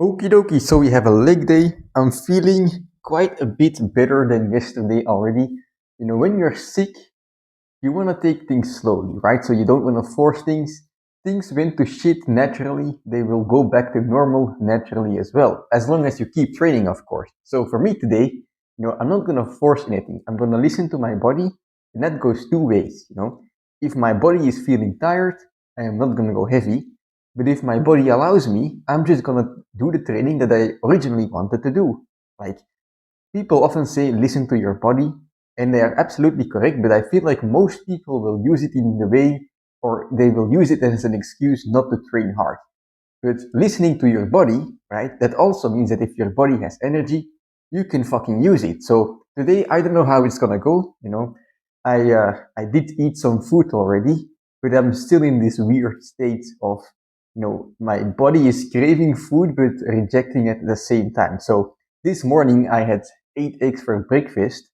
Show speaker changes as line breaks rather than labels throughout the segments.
Okie dokie, so we have a leg day. I'm feeling quite a bit better than yesterday already. You know, when you're sick, you want to take things slowly, right? So you don't want to force things. Things went to shit naturally. They will go back to normal naturally as well, as long as you keep training, of course. So for me today, I'm not going to force anything. I'm going to listen to my body, and that goes two ways. If my body is feeling tired, I am not going to go heavy. But if my body allows me, I'm just going to do the training that I originally wanted to do. Like, people often say listen to your body, and they are absolutely correct, but I feel like most people will use it in the way, or they will use it as an excuse not to train hard. But listening to your body, right, that also means that if your body has energy, you can fucking use it. So today, I don't know how it's gonna go. I did eat some food already, but I'm still in this weird state of, my body is craving food but rejecting it at the same time. So this morning I had 8 eggs for breakfast,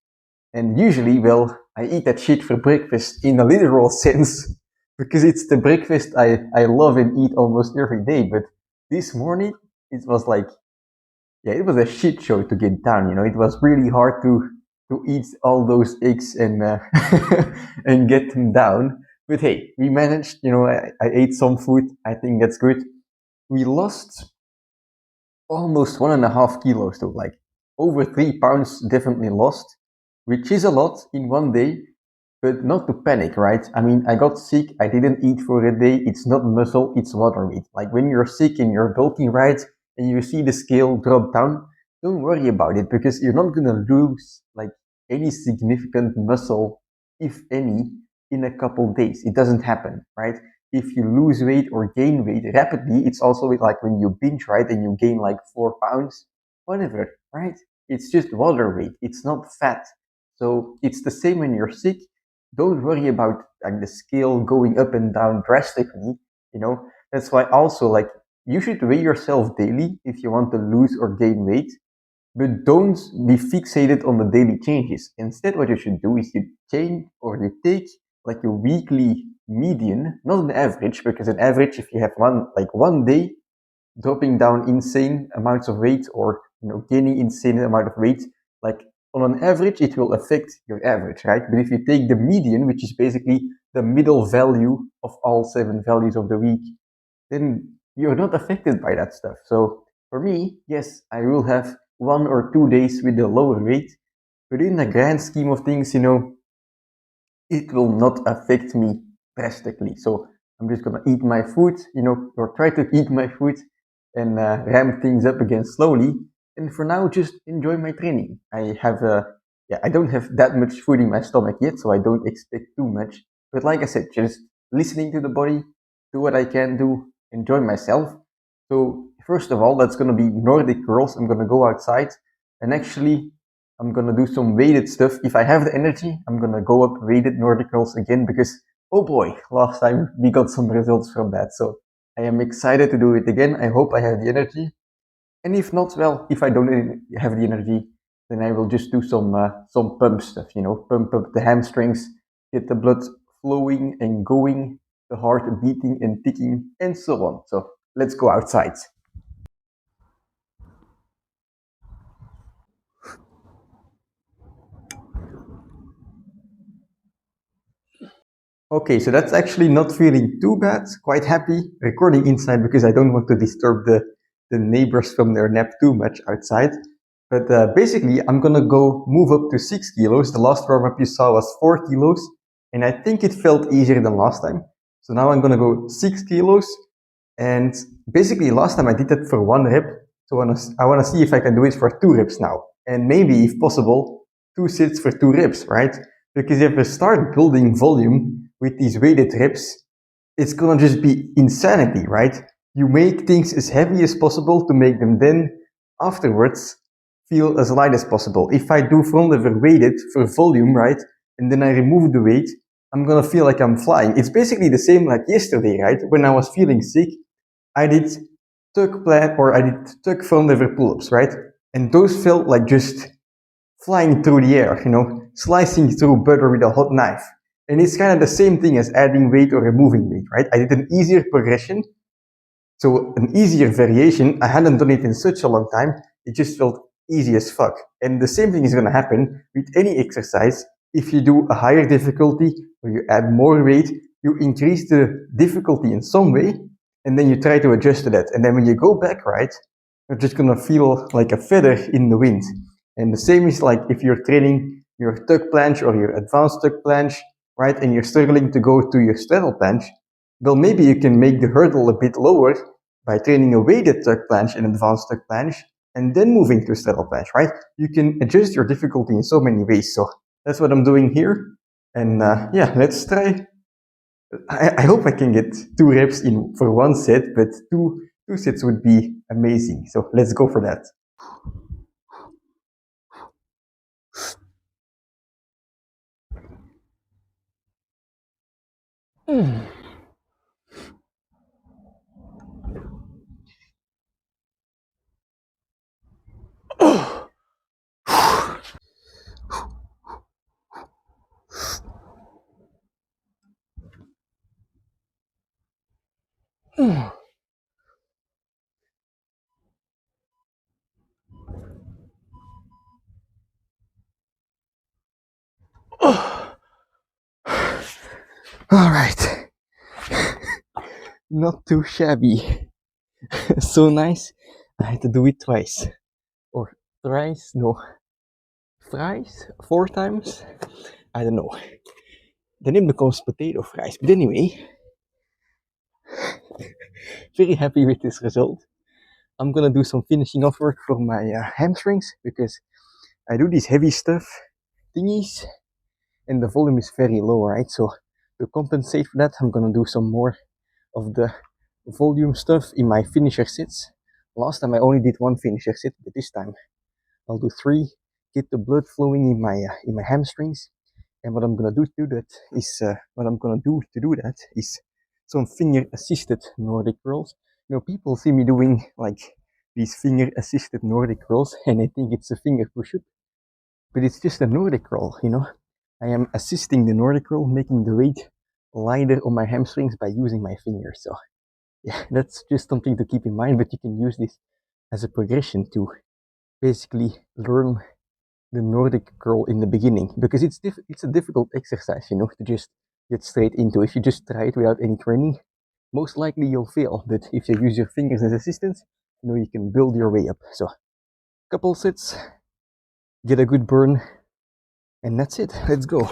and usually, well, I eat that shit for breakfast in a literal sense because it's the breakfast I love and eat almost every day. But this morning, it was like, yeah, it was a shit show to get down. It was really hard to eat all those eggs and and get them down. But hey, we managed. I ate some food. I think that's good. We lost almost 1.5 kilos though, like over 3 pounds definitely lost, which is a lot in one day, but not to panic, right? I mean, I got sick, I didn't eat for a day, it's not muscle, it's water weight. Like when you're sick and you're bulking, right, and you see the scale drop down, don't worry about it because you're not gonna lose like any significant muscle, if any, in a couple days. It doesn't happen, right? If you lose weight or gain weight rapidly, it's also like when you binge, right, and you gain like 4 pounds, whatever, right? It's just water weight, it's not fat. So it's the same when you're sick. Don't worry about like the scale going up and down drastically. That's why also like you should weigh yourself daily if you want to lose or gain weight, but don't be fixated on the daily changes. Instead, what you should do is you change or you take like a weekly median, not an average, because an average, if you have one day dropping down insane amounts of weight or gaining insane amount of weight, like on an average, it will affect your average, right? But if you take the median, which is basically the middle value of all 7 values of the week, then you're not affected by that stuff. So for me, yes, I will have 1 or 2 days with a lower weight, but in the grand scheme of things, it will not affect me drastically. So I'm just gonna eat my food, or try to eat my food and ramp things up again slowly. And for now, just enjoy my training. I don't have that much food in my stomach yet, so I don't expect too much. But like I said, just listening to the body, do what I can do, enjoy myself. So first of all, that's gonna be Nordic curls. I'm gonna go outside and actually I'm gonna do some weighted stuff. If I have the energy, I'm gonna go up weighted Nordic curls again because, oh boy, last time we got some results from that. So I am excited to do it again. I hope I have the energy. And if not, well, if I don't have the energy, then I will just do some pump stuff. Pump up the hamstrings, get the blood flowing and going, the heart beating and ticking, and so on. So let's go outside. Okay, so that's actually not feeling too bad. Quite happy recording inside because I don't want to disturb the neighbors from their nap too much outside. But basically, I'm gonna go move up to 6 kilos. The last warm up you saw was 4 kilos, and I think it felt easier than last time. So now I'm gonna go 6 kilos, and basically last time I did that for 1 rep. So I wanna see if I can do it for 2 reps now, and maybe if possible, 2 sets for 2 reps, right? Because if I start building volume with these weighted reps, it's gonna just be insanity, right? You make things as heavy as possible to make them then afterwards feel as light as possible. If I do front lever weighted for volume, right, and then I remove the weight, I'm gonna feel like I'm flying. It's basically the same like yesterday, right? When I was feeling sick, I did I did tuck front lever pull-ups, right? And those felt like just flying through the air, slicing through butter with a hot knife. And it's kind of the same thing as adding weight or removing weight, right? I did an easier progression, So an easier variation, I hadn't done it in such a long time, it just felt easy as fuck. And the same thing is going to happen with any exercise. If you do a higher difficulty or you add more weight, you increase the difficulty in some way, and then you try to adjust to that. And then when you go back, right, you're just going to feel like a feather in the wind. And the same is like if you're training your tuck planche or your advanced tuck planche, right, and you're struggling to go to your straddle planche, well, maybe you can make the hurdle a bit lower by training a weighted tuck planche and advanced tuck planche, and then moving to straddle planche, right? You can adjust your difficulty in so many ways. So that's what I'm doing here. And yeah, let's try. I hope I can get 2 reps in for one set, but two sets would be amazing. So let's go for that. All right, not too shabby. So nice. I had to do it twice or thrice. No, thrice, 4 times. I don't know. The name becomes potato fries. But anyway, very happy with this result. I'm gonna do some finishing off work for my hamstrings because I do these heavy stuff thingies and the volume is very low, right? So to compensate for that, I'm gonna do some more of the volume stuff in my finisher sets. Last time I only did one finisher set, but this time I'll do 3, get the blood flowing in my hamstrings. And what I'm gonna do to do that is some finger assisted Nordic curls. You know, people see me doing like these finger assisted Nordic curls and I think it's a finger push up, but it's just a Nordic curl, you know. I am assisting the Nordic curl, making the weight lighter on my hamstrings by using my fingers. So yeah, that's just something to keep in mind, but you can use this as a progression to basically learn the Nordic curl in the beginning, because it's a difficult exercise, you know, to just get straight into. If you just try it without any training, most likely you'll fail. But if you use your fingers as assistants, you know, you can build your way up. So couple sets, get a good burn, and that's it. Let's go.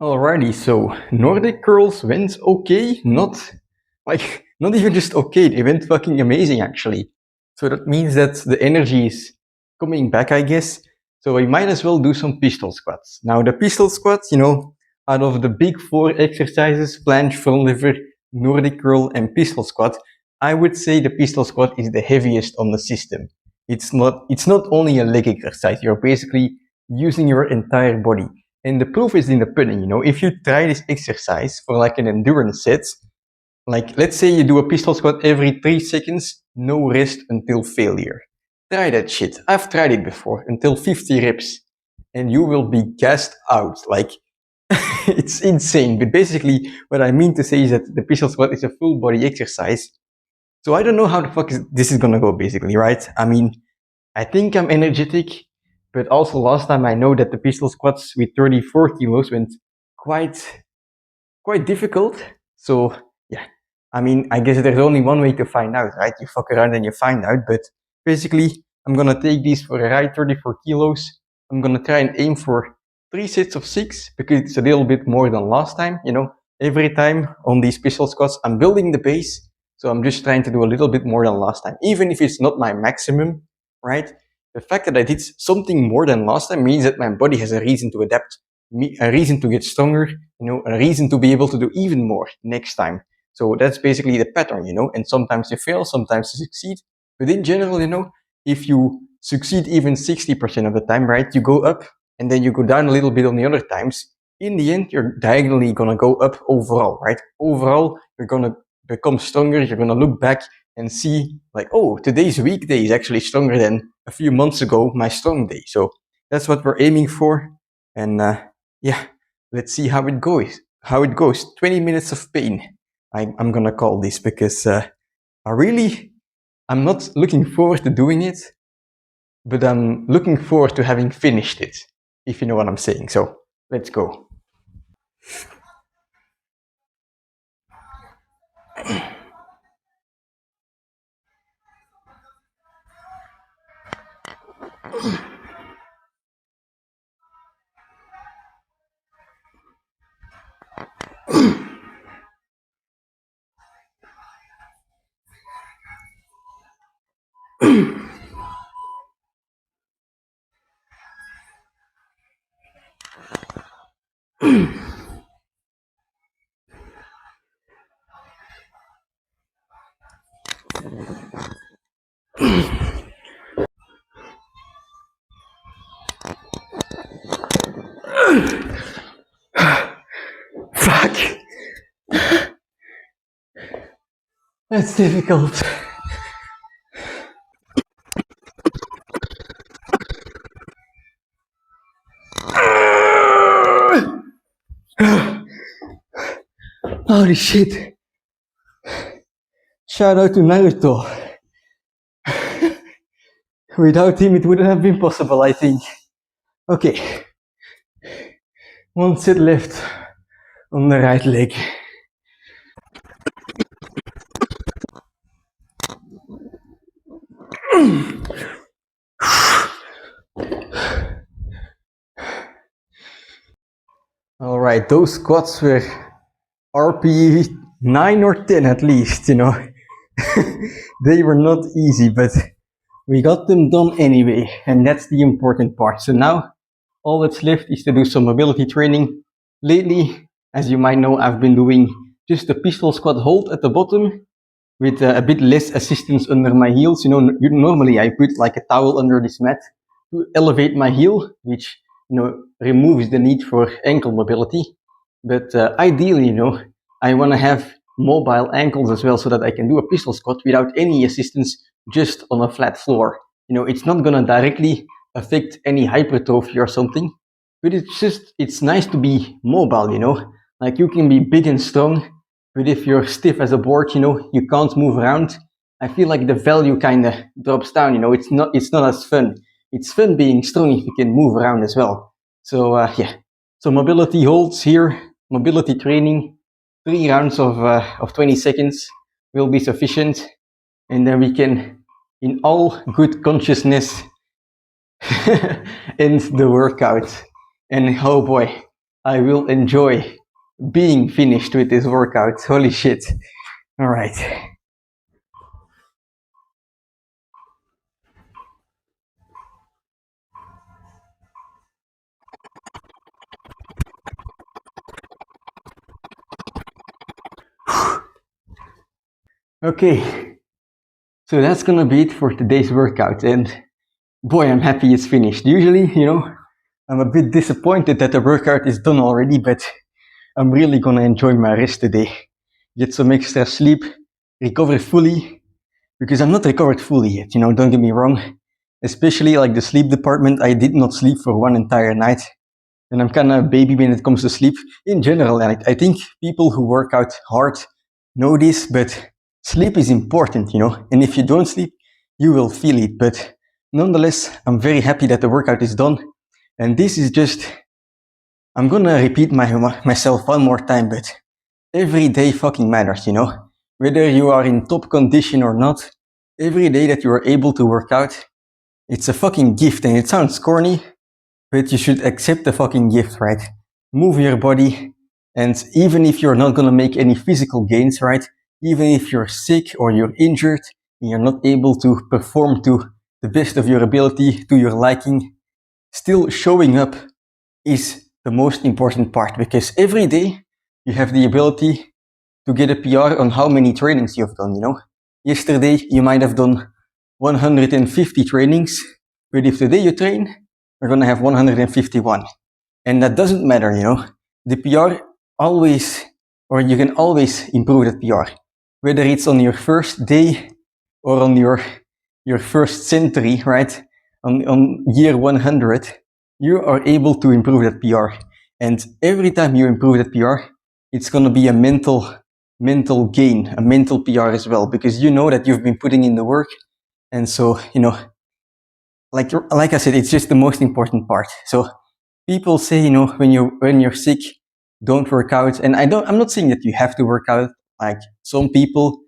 Alrighty, so Nordic curls went okay, not even just okay, they went fucking amazing actually. So that means that the energy is coming back, I guess. So I might as well do some pistol squats. Now the pistol squats, you know, out of the big 4 exercises, planche, front lever, Nordic curl, and pistol squat, I would say the pistol squat is the heaviest on the system. It's not only a leg exercise, you're basically using your entire body. And the proof is in the pudding, you know. If you try this exercise for like an endurance set, like let's say you do a pistol squat every 3 seconds, no rest until failure. try that shit. I've tried it before until 50 reps, and you will be gassed out. Like, it's insane. But basically, what I mean to say is that the pistol squat is a full body exercise. So I don't know how the fuck this is gonna go, basically, right? I mean, I think I'm energetic, but also last time I know that the pistol squats with 34 kilos went quite quite difficult. So yeah, I mean, I guess there's only one way to find out, right? You fuck around and you find out. But basically, I'm gonna take these for a ride, 34 kilos. I'm gonna try and aim for 3 sets of 6 because it's a little bit more than last time. Every time on these pistol squats, I'm building the base. So I'm just trying to do a little bit more than last time, even if it's not my maximum, right? The fact that I did something more than last time means that my body has a reason to adapt, a reason to get stronger, a reason to be able to do even more next time. So that's basically the pattern, and sometimes you fail, sometimes you succeed. But in general, if you succeed even 60% of the time, right, you go up and then you go down a little bit on the other times. In the end, you're diagonally going to go up overall, right? Overall, you're going to become stronger. You're going to look back and see like, oh, today's weekday is actually stronger than a few months ago, my strong day. So that's what we're aiming for. And yeah, let's see how it goes. 20 minutes of pain. I'm gonna call this because I'm not looking forward to doing it, but I'm looking forward to having finished it, if you know what I'm saying. So let's go. Fuck. That's difficult. Holy shit. Shout out to Naruto. Without him, it wouldn't have been possible, I think. Okay. One set left on the right leg. All right, those squats were RP 9 or 10 at least, They were not easy, but we got them done anyway, and that's the important part. So now all that's left is to do some mobility training. Lately, as you might know, I've been doing just a pistol squat hold at the bottom with a bit less assistance under my heels. Normally I put like a towel under this mat to elevate my heel, which removes the need for ankle mobility. But ideally, I want to have mobile ankles as well so that I can do a pistol squat without any assistance, just on a flat floor. It's not going to directly affect any hypertrophy or something, but it's nice to be mobile, like you can be big and strong, but if you're stiff as a board, you can't move around. I feel like the value kind of drops down, it's not as fun. It's fun being strong if you can move around as well. So yeah, so mobility holds here, mobility training, 3 rounds of 20 seconds will be sufficient, and then we can, in all good consciousness, end the workout. And oh boy, I will enjoy being finished with this workout. Holy shit. All right. Okay, so that's gonna be it for today's workout, and boy, I'm happy it's finished. Usually, I'm a bit disappointed that the workout is done already, but I'm really gonna enjoy my rest today. Get some extra sleep, recover fully, because I'm not recovered fully yet, don't get me wrong. especially like the sleep department. I did not sleep for one entire night, and I'm kind of a baby when it comes to sleep in general. And I think people who work out hard know this, but sleep is important, you know. And if you don't sleep, you will feel it. But nonetheless, I'm very happy that the workout is done. And this is just, I'm gonna repeat myself one more time, but every day fucking matters, you know. Whether you are in top condition or not, every day that you are able to work out, it's a fucking gift. And it sounds corny, but you should accept the fucking gift, right? Move your body, and even if you're not gonna make any physical gains, right? Even if you're sick or you're injured and you're not able to perform to the best of your ability, to your liking, still showing up is the most important part, because every day you have the ability to get a PR on how many trainings you've done, you know? Yesterday you might have done 150 trainings, but if today you train, you're gonna have 151. And that doesn't matter, you know. The PR always, or you can always improve that PR. Whether it's on your first day or on your first century, right? On year 100, you are able to improve that PR. And every time you improve that PR, it's gonna be a mental gain, a mental PR as well, because you know that you've been putting in the work. And so, you know, like I said, it's just the most important part. So people say, you know, when you're sick, don't work out. And I'm not saying that you have to work out. Like some people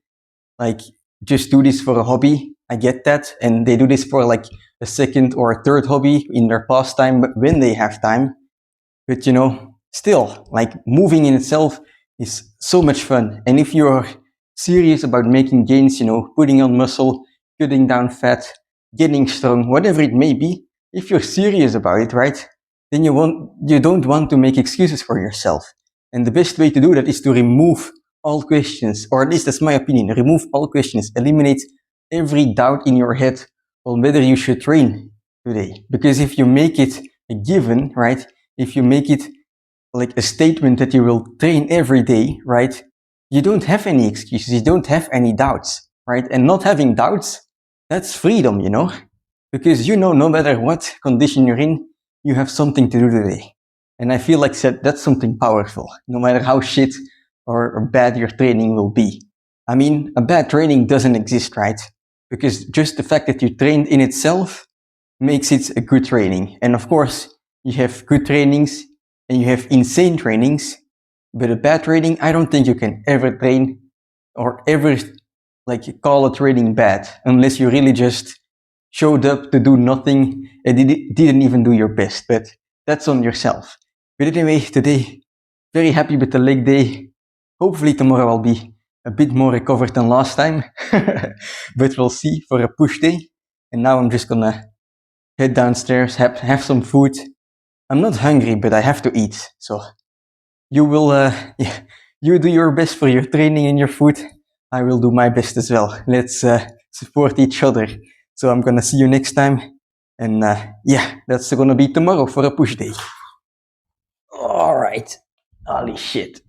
like just do this for a hobby. I get that. And they do this for like a second or a third hobby in their pastime when they have time. But you know, still, like moving in itself is so much fun. And if you're serious about making gains, you know, putting on muscle, cutting down fat, getting strong, whatever it may be, if you're serious about it, right, then you don't want to make excuses for yourself. And the best way to do that is to remove all questions, or at least that's my opinion, remove all questions, eliminate every doubt in your head on whether you should train today. Because if you make it a given, right, if you make it like a statement that you will train every day, right, you don't have any excuses, you don't have any doubts, right? And not having doubts, that's freedom, you know? Because you know no matter what condition you're in, you have something to do today. And I feel like that's something powerful, no matter how shit or bad your training will be. I mean, a bad training doesn't exist, right? Because just the fact that you trained in itself makes it a good training. And of course, you have good trainings and you have insane trainings, but a bad training, I don't think you can ever train or ever like call a training bad unless you really just showed up to do nothing and didn't even do your best. But that's on yourself. But anyway, today, very happy with the leg day. Hopefully tomorrow I'll be a bit more recovered than last time, but we'll see for a push day. And now I'm just gonna head downstairs, have some food. I'm not hungry, but I have to eat. So you will, yeah, you do your best for your training and your food. I will do my best as well. Let's support each other. So I'm gonna see you next time. And yeah, that's gonna be tomorrow for a push day. All right. Holy shit.